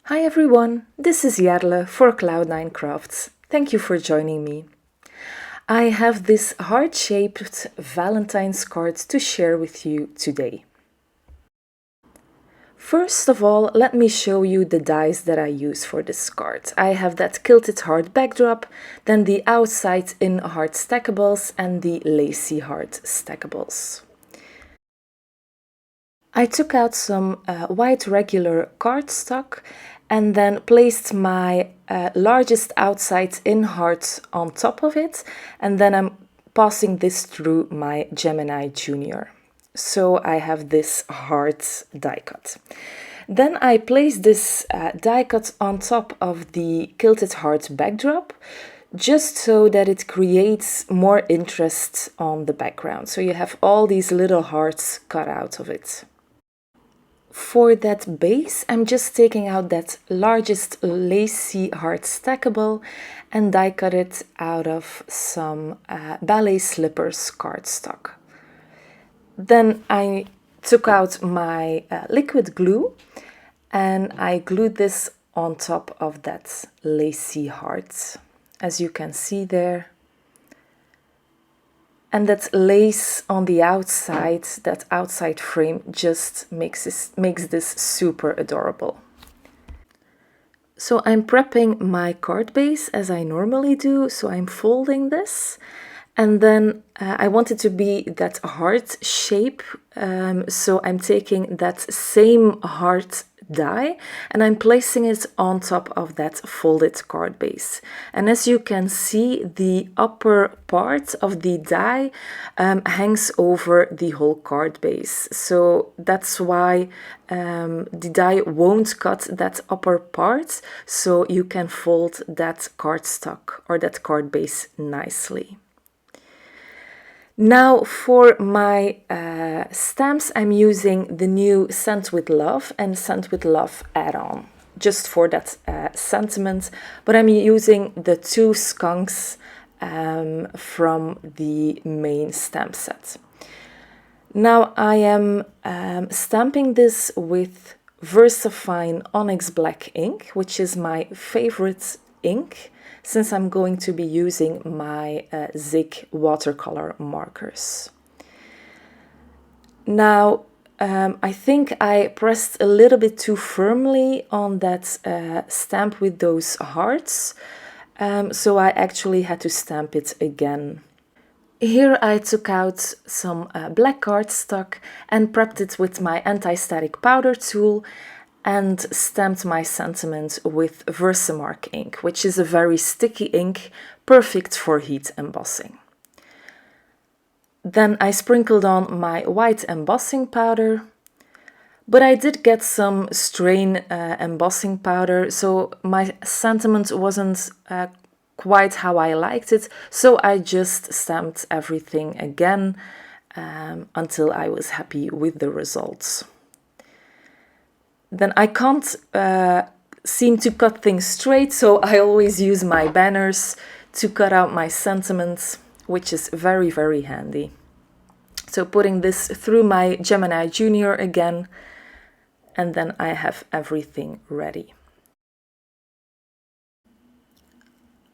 Hi everyone, this is Jarle for Cloud9 Crafts. Thank you for joining me. I have this heart-shaped Valentine's card to share with you today. First of all, let me show you the dies that I use for this card. I have that quilted heart backdrop, then the outside in heart stackables and the lacy heart stackables. I took out some white regular cardstock and then placed my largest outside in heart on top of it, and then I'm passing this through my Gemini Junior. So I have this heart die cut. Then I place this die cut on top of the quilted heart backdrop, just so that it creates more interest on the background. So you have all these little hearts cut out of it. For that base, I'm just taking out that largest lacy heart stackable and die cut it out of some ballet slippers cardstock. Then I took out my liquid glue and I glued this on top of that lacy heart, as you can see there. And that lace on the outside, that outside frame, just makes this super adorable. So I'm prepping my card base as I normally do. So I'm folding this. And then I want it to be that heart shape. So I'm taking that same heart die and I'm placing it on top of that folded card base. And as you can see, the upper part of the die hangs over the whole card base. So that's why the die won't cut that upper part, so you can fold that cardstock or that card base nicely. Now for my stamps, I'm using the new Scent with Love and Scent with Love add-on, just for that sentiment, but I'm using the two skunks from the main stamp set. Now I am stamping this with VersaFine Onyx Black ink, which is my favorite ink, since I'm going to be using my Zig watercolor markers. Now, I think I pressed a little bit too firmly on that stamp with those hearts, so I actually had to stamp it again. Here I took out some black cardstock and prepped it with my anti-static powder tool and stamped my sentiment with Versamark ink, which is a very sticky ink, perfect for heat embossing. Then I sprinkled on my white embossing powder, but I did get some strain embossing powder, so my sentiment wasn't quite how I liked it, so I just stamped everything again until I was happy with the results. Then I can't seem to cut things straight, so I always use my banners to cut out my sentiments, which is very, very handy. So putting this through my Gemini Junior again, and then I have everything ready.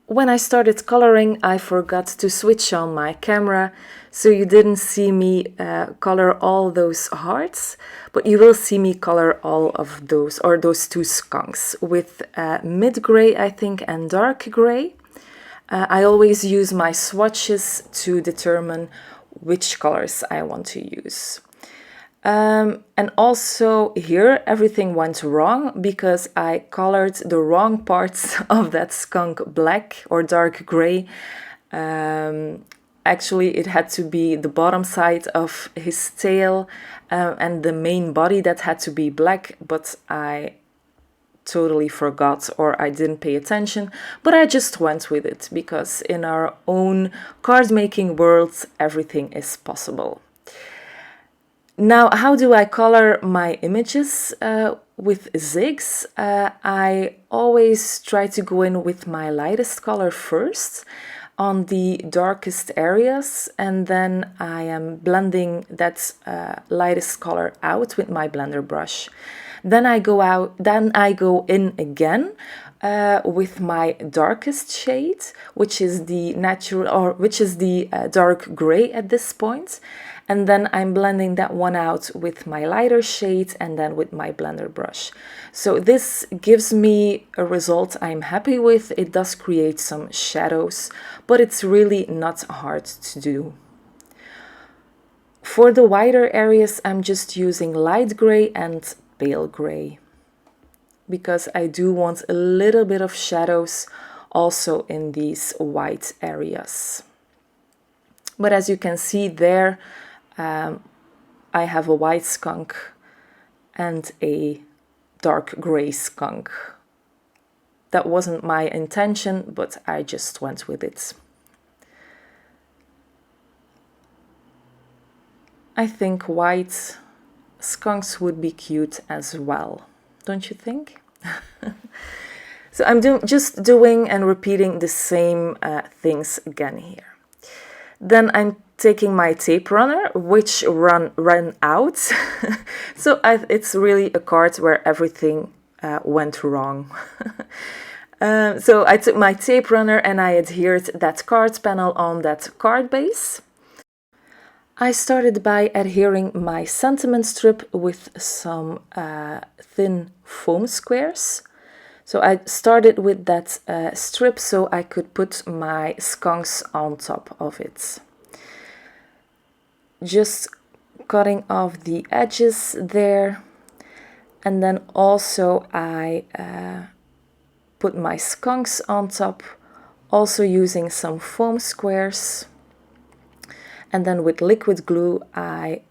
When I started coloring, I forgot to switch on my camera, so you didn't see me color all those hearts, but you will see me color all of those, or those two skunks, with mid-gray, I think, and dark gray. I always use my swatches to determine which colors I want to use. And also here everything went wrong because I colored the wrong parts of that skunk black or dark gray. Actually, it had to be the bottom side of his tail and the main body that had to be black, but I totally forgot or I didn't pay attention, but I just went with it because in our own card making world, everything is possible. Now, how do I color my images with Zigs? I always try to go in with my lightest color first on the darkest areas, and then I am blending that lightest color out with my blender brush. Then I go in again with my darkest shade, which is the dark gray at this point. And then I'm blending that one out with my lighter shade and then with my blender brush. So this gives me a result I'm happy with. It does create some shadows, but it's really not hard to do. For the wider areas, I'm just using light gray and pale gray, because I do want a little bit of shadows also in these white areas. But as you can see there, I have a white skunk and a dark gray skunk. That wasn't my intention, but I just went with it. I think white skunks would be cute as well, don't you think? So I'm just doing and repeating the same things again here. Then I'm taking my tape runner, which ran out. So it's really a card where everything went wrong. So I took my tape runner and I adhered that card panel on that card base. I started by adhering my sentiment strip with some thin foam squares. So I started with that strip so I could put my skunks on top of it. Just cutting off the edges there. And then also I put my skunks on top, also using some foam squares. And then with liquid glue, I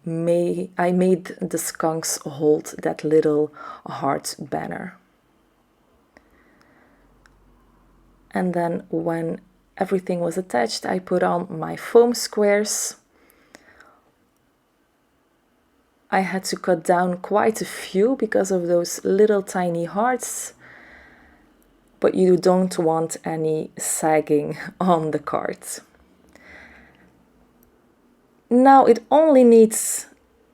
made the skunks hold that little heart banner. And then when everything was attached, I put on my foam squares. I had to cut down quite a few because of those little tiny hearts, but you don't want any sagging on the card. Now it only needs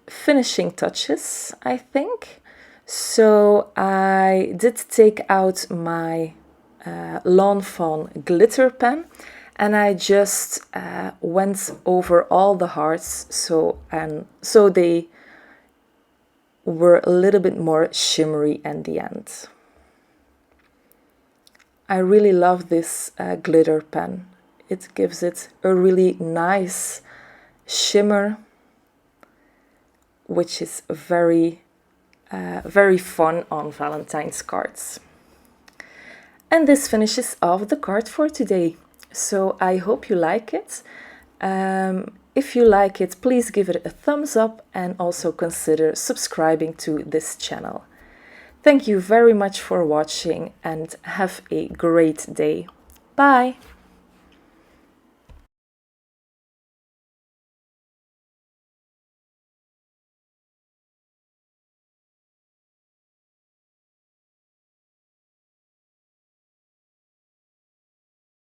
finishing touches, I think. So I did take out my Lawn Fawn glitter pen and I just went over all the hearts so they were a little bit more shimmery at the end. I really love this glitter pen. It gives it a really nice shimmer, which is very fun on Valentine's cards. And this finishes off the card for today. So I hope you like it. If you like it, please give it a thumbs up and also consider subscribing to this channel. Thank you very much for watching and have a great day. Bye!